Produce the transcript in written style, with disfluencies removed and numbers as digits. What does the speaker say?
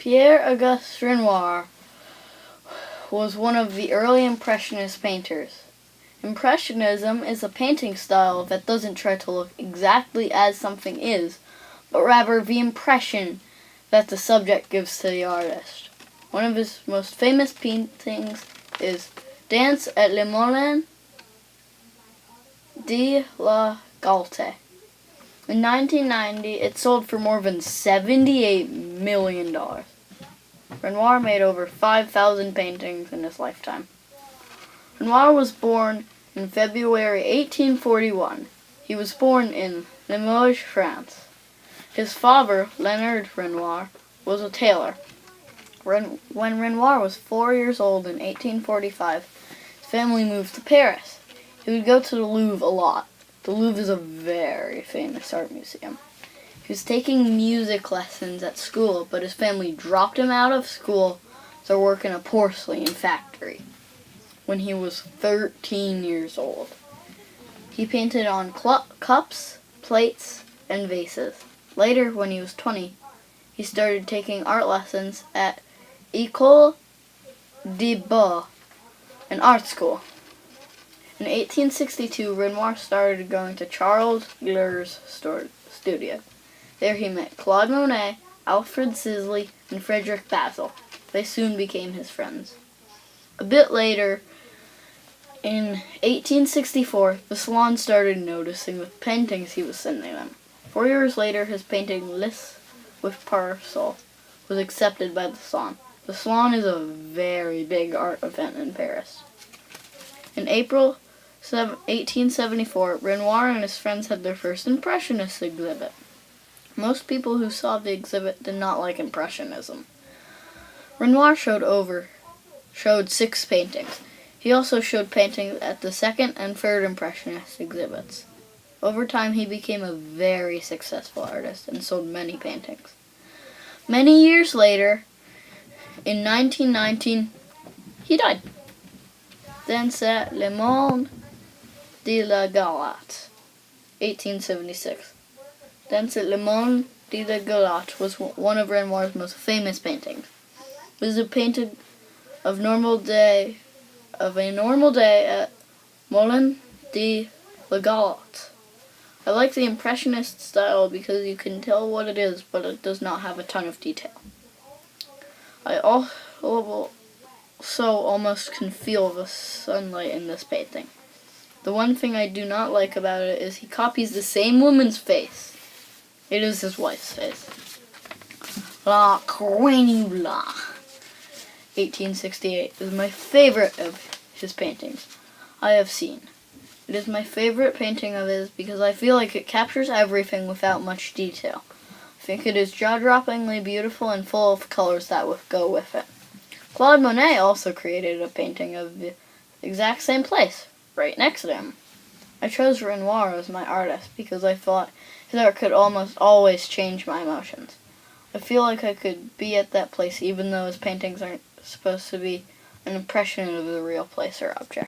Pierre Auguste Renoir was one of the early Impressionist painters. Impressionism is a painting style that doesn't try to look exactly as something is, but rather the impression that the subject gives to the artist. One of his most famous paintings is Dance at Le Moulin de la Galte. In 1990, it sold for more than $78 million. Renoir made over 5,000 paintings in his lifetime. Renoir was born in February 1841. He was born in Limoges, France. His father, Leonard Renoir, was a tailor. When Renoir was 4 years old in 1845, his family moved to Paris. He would go to the Louvre a lot. The Louvre is a very famous art museum. He was taking music lessons at school, but his family dropped him out of school to work in a porcelain factory when he was 13 years old. He painted on cups, plates, and vases. Later, when he was 20, he started taking art lessons at École des Beaux, an art school. In 1862, Renoir started going to Charles Giller's studio. There he met Claude Monet, Alfred Sisley, and Frederick Basil. They soon became his friends. A bit later, in 1864, the Salon started noticing the paintings he was sending them. 4 years later, his painting Lys with Parcel was accepted by the Salon. The Salon is a very big art event in Paris. In April 1874, Renoir and his friends had their first Impressionist exhibit. Most people who saw the exhibit did not like Impressionism. Renoir showed 6 paintings. He also showed paintings at the second and third Impressionist exhibits. Over time, he became a very successful artist and sold many paintings. Many years later, in 1919, he died. Dans le monde de la Galate, 1876. Dans le monde de la Galate was one of Renoir's most famous paintings. It was a painting of a normal day at Moulin de la Galate. I like the Impressionist style because you can tell what it is, but it does not have a ton of detail. I also almost can feel the sunlight in this painting. The one thing I do not like about it is he copies the same woman's face. It is his wife's face. La Renoir, 1868, is my favorite of his paintings I have seen. It is my favorite painting of his because I feel like it captures everything without much detail. I think it is jaw-droppingly beautiful and full of colors that go with it. Claude Monet also created a painting of the exact same place, right next to him. I chose Renoir as my artist because I thought his art could almost always change my emotions. I feel like I could be at that place even though his paintings aren't supposed to be an impression of the real place or object.